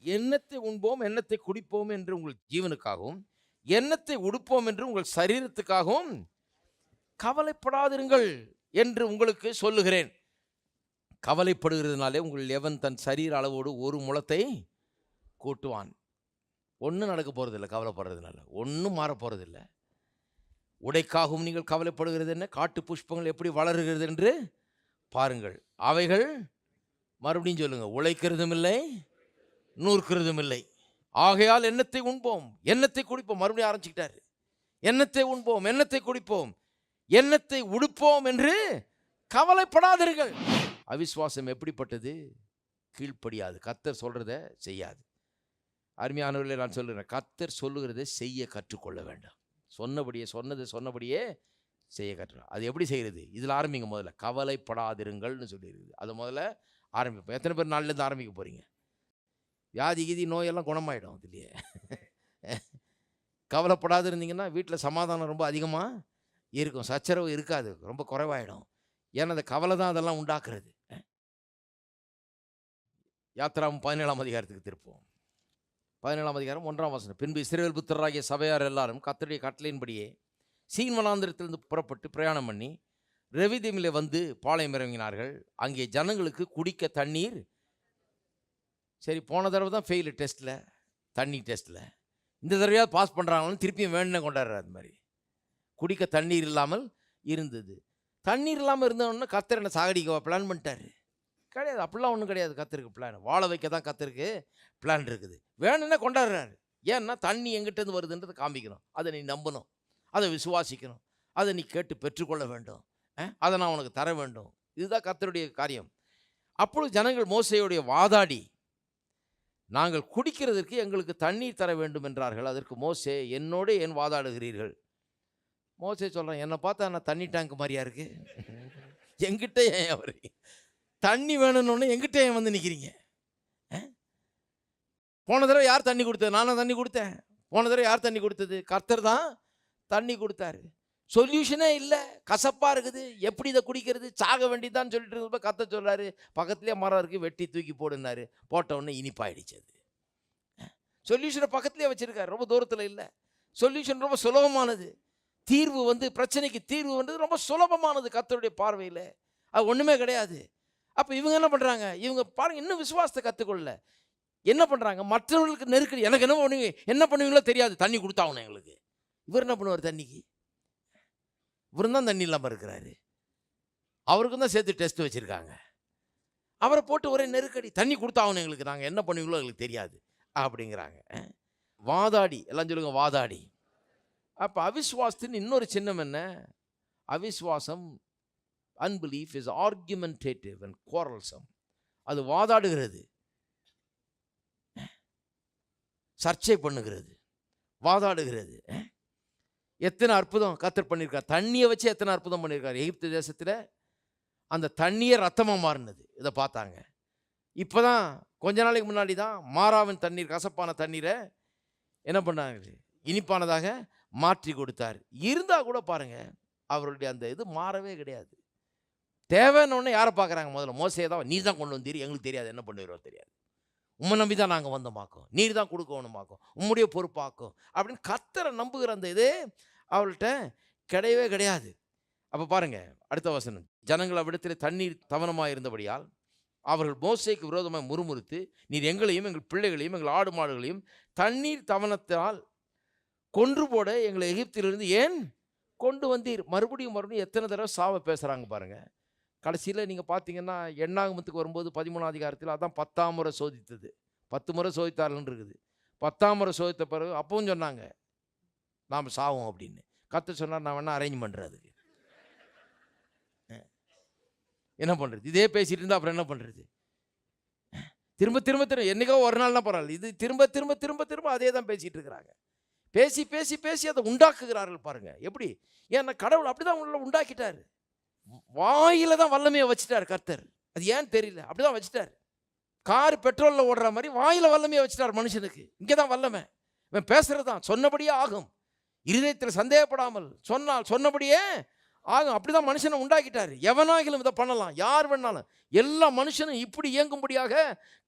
எண்ணத்தை உண்போம், எண்ணத்தை குடிப்போம் என்று உங்கள் ஜீவனுக்காகவும், எண்ணத்தை உடுப்போம் என்று உங்கள் சரீரத்துக்காகவும் கவலைப்படாதிருங்கள் என்று உங்களுக்கு சொல்லுகிறேன். கவலைப்படுகிறதுனாலே உங்கள் எவன் தன் சரீர அளவோடு ஒரு முழத்தை கூட்டுவான். ஒன்றும் நடக்க போகிறதில்லை. கவலைப்படுறதுனால ஒன்றும் மாற போகிறதில்லை. உடைக்காகவும் நீங்கள் கவலைப்படுகிறது என்ன? காட்டு புஷ்பங்கள் எப்படி வளருகிறது என்று பாருங்கள். அவைகள் மறுபடியும் சொல்லுங்க, உழைக்கிறதும் இல்லை, நூற்கிறதும் இல்லை. ஆகையால் எண்ணத்தை உண்போம், எண்ணத்தை குடிப்போம். மறுபடியும் ஆரம்பிச்சுக்கிட்டாரு. எண்ணத்தை உண்போம், எண்ணத்தை குடிப்போம், எண்ணத்தை உடுப்போம் என்று கவலைப்படாதீர்கள். அவிசுவாசம் எப்படிப்பட்டது? கீழ்ப்படியாது, கர்த்தர் சொல்றத செய்யாது. அருமையானவர்களே, நான் சொல்லுறேன், கர்த்தர் சொல்லுகிறதை செய்ய கற்றுக்கொள்ள வேண்டாம். சொன்னபடியே செய்ய கற்று. அது எப்படி செய்கிறது? இதில் ஆரம்பிங்க. முதல்ல கவலைப்படாதிருங்கள்னு சொல்லியிருக்குது. அது முதல்ல ஆரம்பிப்போம். எத்தனை பேர் நாளிலேருந்து ஆரம்பிக்க போகிறீங்க? வியாதி கீதி நோயெல்லாம் குணமாயிடும் இதுலையே. கவலைப்படாது இருந்தீங்கன்னா வீட்டில் சமாதானம் ரொம்ப அதிகமாக இருக்கும், சச்சரவு இருக்காது, ரொம்ப குறைவாயிடும். ஏன்னா அந்த கவலை தான் அதெல்லாம் உண்டாக்குறது. யாத்திராவும் 17ஆம் அதிகாரத்துக்கு திருப்போம். 17ஆம் அதிகாரம் 1ஆம் வசனம். பின்பு இஸ்ரவேல் புத்திரராகிய சபையார் எல்லாரும் கர்த்தருடைய கட்டளையின்படியே சீன் வனாந்திரத்திலிருந்து புறப்பட்டு பிரயாணம் பண்ணி ரெவிதீமிலே வந்து பாளையம் இறங்கினார்கள். அங்கே ஜனங்களுக்கு குடிக்க தண்ணீர். சரி, போன தடவை தான் ஃபெயிலு டெஸ்ட்டில், தண்ணி டெஸ்ட்டில். இந்த தடவையாவது பாஸ் பண்ணுறாங்கன்னு திருப்பியும் வேணுன்னு கொண்டாடுறாரு. அது மாதிரி குடிக்க தண்ணீர் இல்லாமல் இருந்தது. தண்ணீர் இல்லாமல் இருந்தவொன்னு கர்த்தர் என்ன சாகடிக்க பிளான் பண்ணிட்டாரு? கிடையாது, அப்படிலாம் ஒன்றும் கிடையாது. கர்த்தருக்கு பிளான் வாழ வைக்க தான் கர்த்தருக்கு பிளான் இருக்குது. வேணும்னா கொண்டாடுறாரு. ஏன்னா தண்ணி எங்கிட்டேருந்து வருதுன்றது காமிக்கணும். அதை நீ நம்பணும், அதை விசுவாசிக்கணும், அதை நீ கேட்டு பெற்றுக்கொள்ள வேண்டும், அதை நான் உனக்கு தர வேண்டும். இதுதான் கர்த்தருடைய காரியம். அப்பொழுது ஜனங்கள் மோசேயோடைய வாதாடி, நாங்கள் குடிக்கிறதற்கு எங்களுக்கு தண்ணீர் தர வேண்டும் என்றார்கள். அதற்கு மோசே, என்னோட ஏன் வாதாடுகிறீர்கள்? மோசே சொல்கிறான், என்னை பார்த்தா நான் தண்ணி டேங்க் மாதிரியா இருக்கு? எங்கிட்ட ஏன் அவர் தண்ணி வேணும்னு எங்கிட்ட ஏன் வந்து நிற்கிறீங்க? போன தடவை யார் தண்ணி கொடுத்தது? நானும் தண்ணி கொடுத்தேன். போன தடவை யார் தண்ணி கொடுத்தது? கர்த்தர் தான் தண்ணி கொடுத்தாரு. சொல்யூஷனே இல்லை, கசப்பாக இருக்குது, எப்படி இதை குடிக்கிறது? சாக வேண்டியதான்னு சொல்லிட்டு இருந்தப்ப கர்த்தர் சொல்கிறாரு, பக்கத்துலேயே மரம் இருக்குது, வெட்டி தூக்கி போடுனாரு. போட்ட உடனே இனிப்பாயிடுச்சு. அது சொல்யூஷனை பக்கத்துலேயே வச்சுருக்காரு, ரொம்ப தூரத்தில் இல்லை. சொல்யூஷன் ரொம்ப சுலபமானது. தீர்வு பிரச்சனைக்கு தீர்வு ரொம்ப சுலபமானது கர்த்தருடைய பார்வையில். அது ஒன்றுமே கிடையாது. அப்போ இவங்க என்ன பண்ணுறாங்க? இவங்க பாருங்கள், இன்னும் விசுவாசத்தை கற்றுக்கொள்ள என்ன பண்ணுறாங்க? மற்றவர்களுக்கு நெருக்கடி. எனக்கு என்ன பண்ணுவீங்களோ தெரியாது, தண்ணி கொடுத்தாகணும் எங்களுக்கு. இவர் என்ன பண்ணுவார்? தண்ணிக்கு இவரும் தான் தண்ணி இல்லாமல் இருக்கிறாரு. அவருக்கும் தான் சேர்த்து டெஸ்ட் வச்சுருக்காங்க. அவரை போட்டு ஒரே நெருக்கடி. தண்ணி கொடுத்தாகணும் எங்களுக்கு, நாங்கள் என்ன பண்ணுவீங்களோ எங்களுக்கு தெரியாது அப்படிங்கிறாங்க. வாதாடி, எல்லாம் சொல்லுங்க, வாதாடி. அப்போ அவிஸ்வாசத்தின் இன்னொரு சின்னம் என்ன? அவிஸ்வாசம், unbelief is argumentative and quarrelsome. அது வாதாடுகிறது, சர்ச்சை பண்ணுகிறது, வாதாடுகிறது. எத்தனை அற்புதம் கர்த்தர் பண்ணியிருக்கார்! தண்ணியை வச்சு எத்தனை அற்புதம் பண்ணியிருக்கார். எகிப்து தேசத்தில் அந்த தண்ணியே ரத்தமாக மாறினது. இதை பார்த்தாங்க. இப்போ தான் கொஞ்ச நாளைக்கு முன்னாடி தான் மாறாவின் தண்ணீர், கசப்பான தண்ணீரை என்ன பண்ணாங்க? இனிப்பானதாக மாற்றி கொடுத்தார். இருந்தால் கூட பாருங்கள், அவருடைய அந்த இது மாறவே கிடையாது. தேவைன்னு ஒன்று யாரை பார்க்குறாங்க? முதல்ல மோசே தான். நீ தான் கொண்டு வந்தீர், எங்களுக்கு தெரியாது, என்ன பண்ணுவீரோ தெரியாது, உம்மை நம்பி தான் நாங்கள் வந்தோமாக்கும், நீர் தான் கொடுக்கணுமாக்கும், உம்முடைய பொறுப்பாக்கும் அப்படின்னு கர்த்தரை நம்புகிற அந்த இது அவள்கிட்ட கிடையவே கிடையாது. அப்போ பாருங்க, அடுத்த வசனம். ஜனங்கள் அவ்விடத்தில் தண்ணீர் தவனமாக இருந்தபடியால் அவர்கள் மோசேக்கு விரோதமாக முறுமுறுத்து, நீர் எங்களையும் எங்கள் பிள்ளைகளையும் எங்கள் ஆடு மாடுகளையும் தண்ணீர் தவனத்தால் கொன்று போட எங்களை எகிப்திலிருந்து ஏன் கொண்டு வந்தீர்? மறுபடியும் எத்தனை தடவை சாவை பேசுகிறாங்க பாருங்கள். கடைசியில் நீங்கள் பார்த்தீங்கன்னா எண்ணாகமத்துக்கு வரும்போது 13ஆம் அதிகாரத்தில் அதான் 10ஆம் முறை சோதித்தது. 10 முறை சோதித்தாருன்னு இருக்குது. 10ஆம் முறை சோதித்த பிறகு அப்பவும் சொன்னாங்க நாம் சாவோம் அப்படின்னு. கர்த்தர் சொன்னார், நான் வேணா அரேஞ்ச் பண்ணுறேன். அதுக்கு என்ன பண்ணுறது? இதே பேசிகிட்டு இருந்தால் அப்புறம் என்ன பண்ணுறது? திரும்ப திரும்ப திரும்ப என்றைக்கோ ஒரு நாள்னா பரவாயில்ல, இது திரும்ப திரும்ப திரும்ப திரும்ப அதே தான் பேசிகிட்டு இருக்கிறாங்க. பேசி பேசி பேசி அதை உண்டாக்குகிறார்கள் பாருங்கள் எப்படி. ஏன்னா கடவுள் அப்படி தான் உள்ள உண்டாக்கிட்டார். வாயில தான் வல்லமையை வச்சுட்டார் கர்த்தர். அது ஏன்னு தெரியல, அப்படிதான் வச்சுட்டார். கார் பெட்ரோலில் ஓடுற மாதிரி வாயில வல்லமையை வச்சுட்டார் மனுஷனுக்கு. இங்கே தான் வல்லமை. இவன் பேசுறது தான் சொன்னபடியே ஆகும். இருதயத்தில் சந்தேகப்படாமல் சொன்னால் சொன்னபடியே ஆகும். அப்படிதான் மனுஷனை உண்டாக்கிட்டார். எவனாகிலும் இதை பண்ணலாம், யார் வேணாலும். எல்லா மனுஷனும் இப்படி இயங்கும்படியாக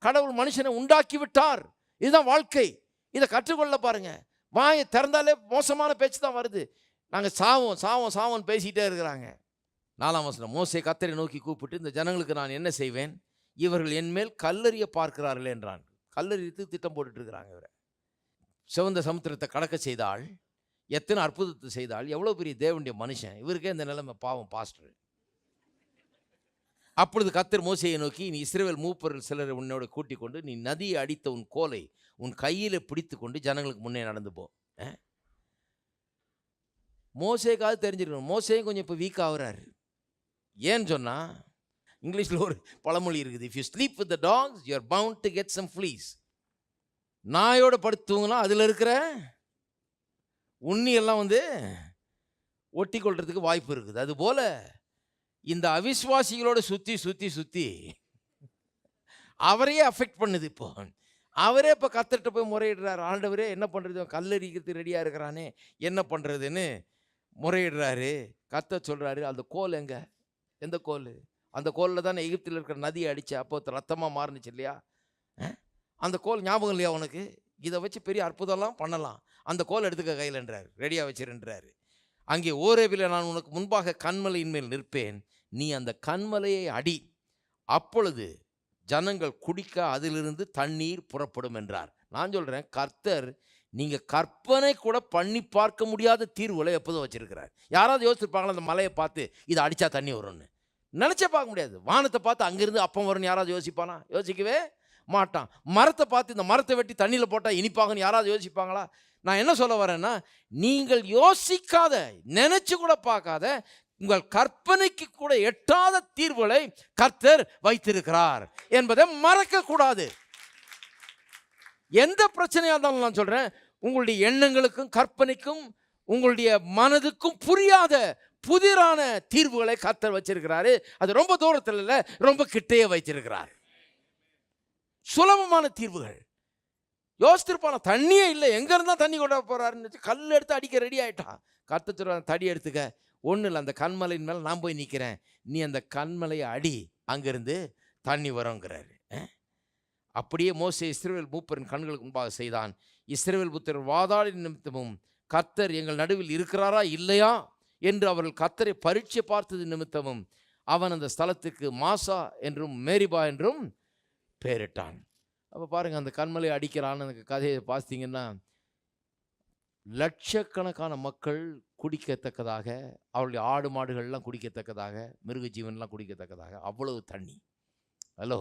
கடவுள் மனுஷனை உண்டாக்கி விட்டார். இதுதான் வாழ்க்கை. இதை கற்றுக்கொள்ள பாருங்க. வாயை திறந்தாலே மோசமான பேச்சு தான் வருது. நாங்கள் சாவோம் சாவோம் சாவோன்னு பேசிக்கிட்டே இருக்கிறாங்க. 4ஆம் வசனம், மோசே கர்த்தரை நோக்கி கூப்பிட்டு, இந்த ஜனங்களுக்கு நான் என்ன செய்வேன்? இவர்கள் என் மேல் கல்லெறிய பார்க்கிறார்கள் என்றான். கல்லெறித்து திட்டம் போட்டுட்டு இருக்கிறாங்க. இவரை சிவந்த சமுத்திரத்தை கடக்க செய்தால், எத்தனை அற்புதத்தை செய்தால், எவ்வளோ பெரிய தேவனுடைய மனுஷன், இவருக்கே இந்த நிலைமை. பாவம் பாஸ்டர். அப்பொழுது கர்த்தர் மோசேயை நோக்கி, நீ இஸ்ரவேல் மூப்பர்கள் சிலரை உன்னோட கூட்டிக் கொண்டு நீ நதியை அடித்த உன் கோலை உன் கையில் பிடித்து கொண்டு ஜனங்களுக்கு முன்னே நடந்து போ. மோசேக்காவது தெரிஞ்சிருக்கணும். மோசேயும் கொஞ்சம் இப்போ வீக் ஆகுறாரு. ஏன்னு சொன்னால், இங்கிலீஷில் ஒரு பழமொழி இருக்குது, if you sleep with the dogs you are bound to get some fleas. நாயோட படுத்துவங்களா அதில் இருக்கிற உண்ணி எல்லாம் ஒட்டி கொள்றதுக்கு வாய்ப்பு இருக்குது. அதுபோல் இந்த அவிஸ்வாசிகளோட சுற்றி சுற்றி சுற்றி அவரையே அஃபெக்ட் பண்ணுது. இப்போ அவரே இப்போ கர்த்தர்கிட்ட போய் முறையிடுறாரு. ஆண்டவரே என்ன பண்ணுறது, கல்லறிக்கிறதுக்கு ரெடியாக இருக்கிறானே, என்ன பண்ணுறதுன்னு முறையிடுறாரு. கர்த்தர் சொல்கிறாரு, அந்த கோல் எங்கே? எந்த கோல்? அந்த கோலில் தானே எகிப்தில் இருக்கிற நதியை அடித்த அப்போ ரத்தமாக மாறுனுச்சு இல்லையா? அந்த கோல் ஞாபகம் இல்லையா உனக்கு? இதை வச்சு பெரிய அற்புதம்லாம் பண்ணலாம். அந்த கோல் எடுத்துக்க கையில்ன்றார், ரெடியாக வச்சிருன்றாரு. அங்கே ஓரேபில் நான் உனக்கு முன்பாக கண்மலையின் மேல் நிற்பேன், நீ அந்த கண்மலையை அடி, அப்பொழுது ஜனங்கள் குடிக்க அதிலிருந்து தண்ணீர் புறப்படும் என்றார். நான் சொல்கிறேன், கர்த்தர் நீங்கள் கற்பனை கூட பண்ணி பார்க்க முடியாத தீர்வுகளை எப்போதும் வச்சிருக்கிறார். யாராவது யோசிச்சிருப்பாங்களா அந்த மலையை பார்த்து இதை அடித்தா தண்ணி வரும்னு? நினச்சே பார்க்க முடியாது. வானத்தை பார்த்து அங்கேருந்து அப்பம் வரும்னு யாராவது யோசிப்பானா? யோசிக்கவே மாட்டான். மரத்தை பார்த்து இந்த மரத்தை வெட்டி தண்ணியில் போட்டால் இனிப்பாகன்னு யாராவது யோசிப்பாங்களா? நான் என்ன சொல்ல வரேன்னா, நீங்கள் யோசிக்காத, நினைச்சு கூட பார்க்காத, உங்கள் கற்பனைக்கு கூட எட்டாத தீர்வுகளை கர்த்தர் வைத்திருக்கிறார் என்பதை மறக்க கூடாது. எந்த பிரச்சனையா இருந்தாலும் நான் சொல்றேன், உங்களுடைய எண்ணங்களுக்கும் கற்பனைக்கும் உங்களுடைய மனதுக்கும் புரியாத புதிரான தீர்வுகளை கர்த்தர் வச்சிருக்கிறாரு. அது ரொம்ப தூரத்தில் இல்லை, ரொம்ப கிட்டையே வைத்திருக்கிறார். சுலபமான தீர்வுகள். யோசித்திருப்பான, தண்ணியே இல்லை, எங்க இருந்தா தண்ணி கொண்டு போறாருன்னு கல் எடுத்து அடிக்க ரெடி ஆயிட்டான். கர்த்தர் தடி எடுத்துக்க, ஒன்றும் இல்லை, அந்த கண்மலையின் மேலே நான் போய் நிற்கிறேன், நீ அந்த கண்மலையை அடி, அங்கிருந்து தண்ணி வருங்கிறாரு. அப்படியே மோசே இஸ்ரவேல் மூப்பரின் கண்களுக்கு முன்பாக செய்தான். இஸ்ரவேல் புத்திரர் வாதாடி நிமித்தமும் கர்த்தர் எங்கள் நடுவில் இருக்கிறாரா இல்லையா என்று அவர்கள் கர்த்தரை பரீட்சை பார்த்தது நிமித்தமும் அவன் அந்த ஸ்தலத்துக்கு மாசா என்றும் மேரிபா என்றும் பெயரிட்டான். அப்போ பாருங்கள், அந்த கண்மலை அடிக்கிறான்னு அந்த கதையை பார்த்தீங்கன்னா, லட்சக்கணக்கான மக்கள் குடிக்கத்தக்கதாக, அவருடைய ஆடு மாடுகள்லாம் குடிக்கத்தக்கதாக, மிருக ஜீவன்லாம் குடிக்கத்தக்கதாக அவ்வளவு தண்ணி. ஹலோ,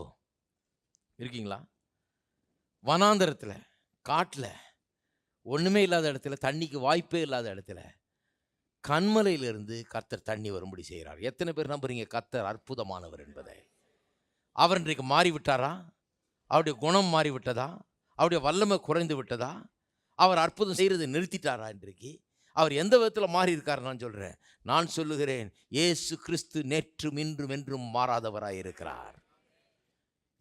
இருக்கீங்களா? வனாந்தரத்தில், காட்டில், ஒன்றுமே இல்லாத இடத்துல, தண்ணிக்கு வாய்ப்பே இல்லாத இடத்துல கண்மலையிலிருந்து கர்த்தர் தண்ணி வரும்படி செய்கிறார். எத்தனை பேர் நம்புறீங்க கர்த்தர் அற்புதமானவர் என்பதை? அவர் இன்றைக்கு மாறிவிட்டாரா? அவருடைய குணம் மாறிவிட்டதா? அவருடைய வல்லமை குறைந்து விட்டதா? அவர் அற்புதம் செய்கிறது நிறுத்திட்டாரா? இன்றைக்கு அவர் எந்த விதத்தில் மாறி இருக்கார்? நான் சொல்கிறேன், நான் சொல்லுகிறேன், இயேசு கிறிஸ்து நேற்றும் இன்றும் என்றும் மாறாதவராய் இருக்கிறார்.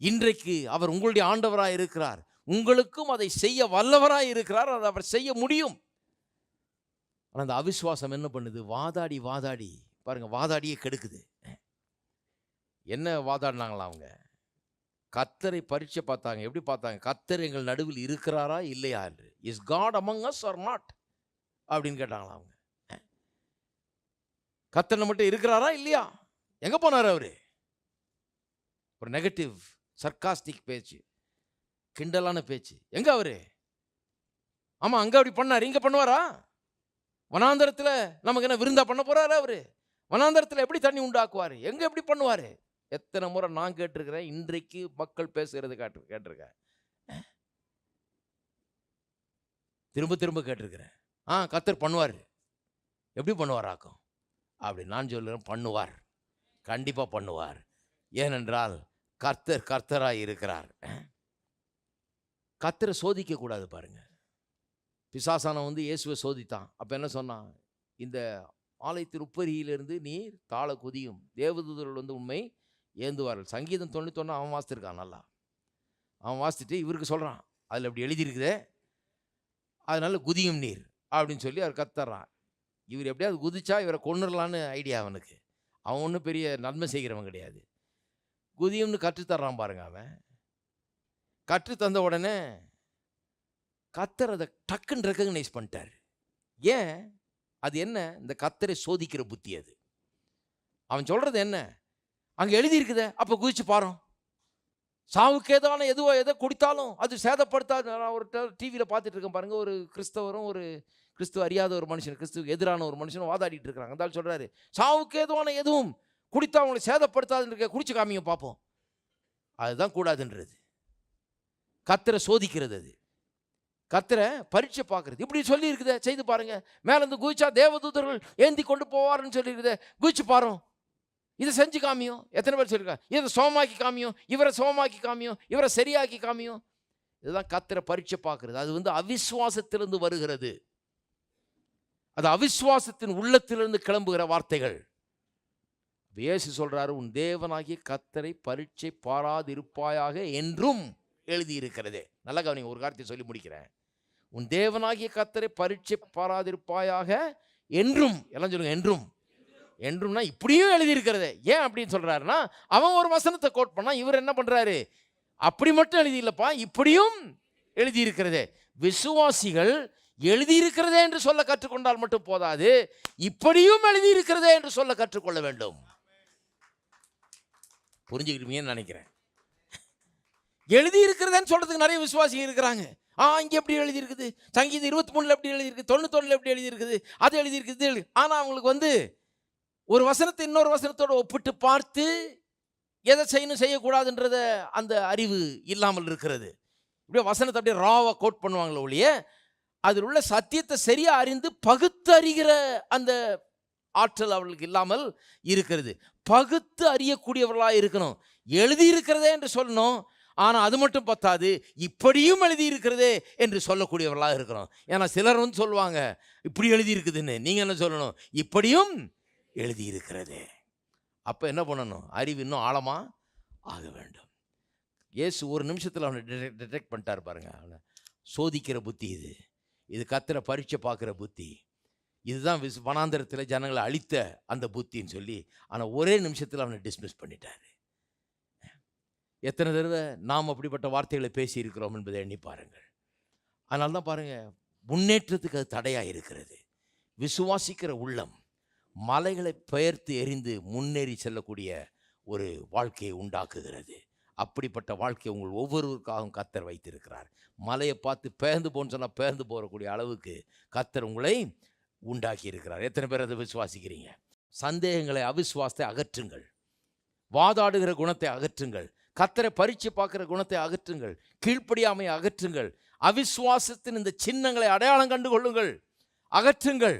இன்றைக்கு அவர் உங்களுடைய ஆண்டவராய் இருக்கிறார். உங்களுக்கும் அதை செய்ய வல்லவராய் இருக்கிறார். அதை அவர் செய்ய முடியும். ஆனால் அந்த அவிசுவாசம் என்ன பண்ணுது? வாதாடி வாதாடி பாருங்க, வாதாடியே கெடுக்குது. என்ன வாதாடினாங்களா? அவங்க கர்த்தரை பரீட்சை பார்த்தாங்க. எப்படி பார்த்தாங்க? கர்த்தர் எங்கள் நடுவில் இருக்கிறாரா இல்லையா என்று. Is God among us or not அப்படின்னு கேட்டாங்களா அவங்க. கர்த்தர் மட்டும் இருக்கிறாரா இல்லையா? எங்க போனார் அவரு? ஒரு நெகட்டிவ் சர்காஸ்டிக் பேச்சு, கிண்டலான பேச்சு. எங்க அவரு? ஆமா, அங்க அப்படி பண்ணார், இங்க பண்ணுவாரா? வனாந்தரத்தில் நமக்கு என்ன விருந்தா பண்ண போறாரு அவரு? வனாந்தரத்தில் எப்படி தண்ணி உண்டாக்குவாரு? எங்க எப்படி பண்ணுவாரு? எத்தனை முறை நான் கேட்டிருக்கிறேன், இன்றைக்கு மக்கள் பேசுகிறது கேட்டிருக்கேன், திரும்ப திரும்ப கேட்டிருக்கிறேன். கர்த்தர் பண்ணுவார். எப்படி பண்ணுவாராக்கும் அப்படி நான் சொல்லுறேன், பண்ணுவார், கண்டிப்பா பண்ணுவார். ஏனென்றால் கர்த்தர் கர்த்தராய் இருக்கிறார். கர்த்தரை சோதிக்க கூடாது. பாருங்க, பிசாசானவன் இயேசுவை சோதித்தான். அப்ப என்ன சொன்னான்? இந்த ஆலயத்தின் உப்பரியிலிருந்து நீர் தாழ குதியும், தேவதூதர்கள் உண்மை ஏந்துவார்கள். சங்கீதம் 91 அவன் வாசித்திருக்கான். நல்லா அவன் வாசித்துட்டு இவருக்கு சொல்கிறான், அதில் அப்படி எழுதியிருக்குதே, அதனால குதியும் நீர் அப்படின்னு சொல்லி அவர் கத்துறான். இவர் எப்படியாவது குதிச்சா இவரை கொண்டுடலான்னு ஐடியா அவனுக்கு. அவன் ஒன்றும் பெரிய நன்மை செய்கிறவன் கிடையாது. குதியும்னு கற்றுத்தர்றான் பாருங்க. அவன் கற்று தந்த உடனே கர்த்தர் அதை டக்குன்னு ரெக்கக்னைஸ் பண்ணிட்டார். ஏன்? அது என்ன? இந்த கர்த்தரை சோதிக்கிற புத்தி அது. அவன் சொல்றது என்ன? அங்க எழுதி இருக்குதே, அப்ப குதிச்சு பாரு. சாவுக்கு ஏதான எதுவோ எதை குடித்தாலும் அது சேதப்படுத்தாது. நான் ஒரு டிவியில் பார்த்துட்டு இருக்கேன் பாருங்க, ஒரு கிறிஸ்தவரும் ஒரு கிறிஸ்துவ அறியாத ஒரு மனுஷன், கிறிஸ்துவுக்கு எதிரான ஒரு மனுஷனும் வாதாடிட்டு இருக்கிறாங்க. அந்த ஆள் சொல்றாரு, சாவுக்கு ஏதுவான எதுவும் குடித்தா அவங்களை சேதப்படுத்தாதுன்னு இருக்க, குடிச்சு காமிங்க பார்ப்போம். அதுதான் கூடாதுன்றது. கர்த்தரை சோதிக்கிறது, அது கர்த்தரை பரீட்சை பார்க்கறது. இப்படி சொல்லி இருக்குதே, செய்து பாருங்க. மேலேருந்து குதிச்சா தேவதூதர்கள் ஏந்தி கொண்டு போவாருன்னு சொல்லி இருக்குதே, குதிச்சு பாரு. இதை செஞ்சு காமியும். எத்தனை பேர் சொல்லியிருக்காங்க, இதை சோமாக்கி காமியும், இவரை சோமாக்கி காமியும், இவரை சரியாக்கி காமியும். இதுதான் கர்த்தரை பரீட்சை பார்க்கறது. அது வந்து அவிசுவாசத்திலிருந்து வருகிறது. அது அவிசுவாசத்தின் உள்ளத்திலிருந்து கிளம்புகிற வார்த்தைகள். இயேசு சொல்றாரு, உன் தேவனாகிய கர்த்தரை பரீட்சை பாராதிருப்பாயாக என்றும் எழுதியிருக்கிறதே. நல்லா கவனிங்க, ஒரு காரியத்தை சொல்லி முடிக்கிறேன். உன் தேவனாகிய கர்த்தரை பரீட்சை பாராதிருப்பாயாக என்றும், எல்லாம் சொல்லுங்க, என்றும். என்றும்னா இப்படியும் எழுதியிருக்கிறதே. ஏன் அப்படின்னு சொல்றாருன்னா, அவன் ஒரு வசனத்தை கோட் பண்ணா, இவர் என்ன பண்றாரு, அப்படி மட்டும் எழுதி இல்லப்பா, இப்படியும் எழுதியிருக்கிறதே. விசுவாசிகள் எழுதியிருக்கிறதே என்று சொல்ல கற்றுக்கொண்டால் மட்டும் போதாது, இப்படியும் எழுதியிருக்கிறதே என்று சொல்ல கற்றுக்கொள்ள வேண்டும். புரிஞ்சுக்கிட்டீங்கன்னு நினைக்கிறேன். எழுதி இருக்கிறதுன்னு சொல்றதுக்கு நிறைய விசுவாசிகள் இருக்கிறாங்க. இங்க எப்படி எழுதி இருக்குது, சங்கீதம் 23 எப்படி எழுதி இருக்குது, 91 எப்படி எழுதி இருக்குது, அது எழுதி இருக்குது. ஆனா அவங்களுக்கு வந்து ஒரு வசனத்தை இன்னொரு வசனத்தோட ஒப்பிட்டு பார்த்து எதை செய்யணும் செய்யக்கூடாதுன்றத அந்த அறிவு இல்லாமல் இருக்கிறது. இப்படியே வசனத்தை அப்படியே ராவா கோட் பண்ணுவாங்களே ஒழிய, அதில் உள்ள சத்தியத்தை சரியா அறிந்து பகுத்து அறிகிற அந்த ஆற்றல் அவர்களுக்கு இல்லாமல் இருக்கிறது. பகுத்து அறியக்கூடியவர்களாக இருக்கணும். எழுதி இருக்கிறதே என்று சொல்லணும், ஆனால் அது மட்டும் பத்தாது, இப்படியும் எழுதி இருக்கிறதே என்று சொல்லக்கூடியவர்களாக இருக்கணும். ஏன்னா சிலர் வந்து சொல்லுவாங்க, இப்படி எழுதி இருக்குதுன்னு. நீங்கள் என்ன சொல்லணும், இப்படியும் எழுதி இருக்கிறதே. அப்போ என்ன பண்ணணும், அறிவு இன்னும் ஆழமாக ஆக வேண்டும். இயேசு ஒரு நிமிஷத்தில் அவனை டிடெக்ட் பண்ணிட்டார் பாருங்க. அவனை சோதிக்கிற புத்தி இது, இது கர்த்தரை பரீட்சை பார்க்குற புத்தி. இதுதான் வனாந்தரத்தில் ஜனங்களை அழித்த அந்த புத்தின்னு சொல்லி, ஆனால் ஒரே நிமிஷத்தில் அவனை டிஸ்மிஸ் பண்ணிட்டார். எத்தனை தடவை நாம் அப்படிப்பட்ட வார்த்தைகளை பேசியிருக்கிறோம் என்பதை எண்ணி பாருங்கள். அதனால தான் பாருங்கள், முன்னேற்றத்துக்கு அது தடையாக இருக்கிறது. விசுவாசிக்கிற உள்ளம் மலைகளை பெயர்த்து எறிந்து முன்னேறி செல்லக்கூடிய ஒரு வாழ்க்கையை உண்டாக்குகிறது. அப்படிப்பட்ட வாழ்க்கையை உங்கள் ஒவ்வொருவருக்காகவும் கர்த்தர் வைத்திருக்கிறார். மலையை பார்த்து பெயர்ந்து போன்னு சொன்னால் பெயர்ந்து போகக்கூடிய அளவுக்கு கர்த்தர் உங்களை உண்டாக்கி இருக்கிறார். எத்தனை பேர் அதை விசுவாசிக்கிறீங்க? சந்தேகங்களை, அவிசுவாசத்தை அகற்றுங்கள். வாதாடுகிற குணத்தை அகற்றுங்கள். கர்த்தரை பரீட்சை பார்க்கிற குணத்தை அகற்றுங்கள். கீழ்ப்படியாமையை அகற்றுங்கள். அவிசுவாசத்தின் இந்த சின்னங்களை அடையாளம் கண்டு கொள்ளுங்கள், அகற்றுங்கள்,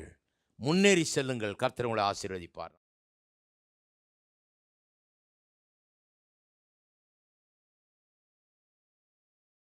முன்னேறி செல்லுங்கள். கர்த்தர் உங்களை ஆசீர்வதிப்பார்.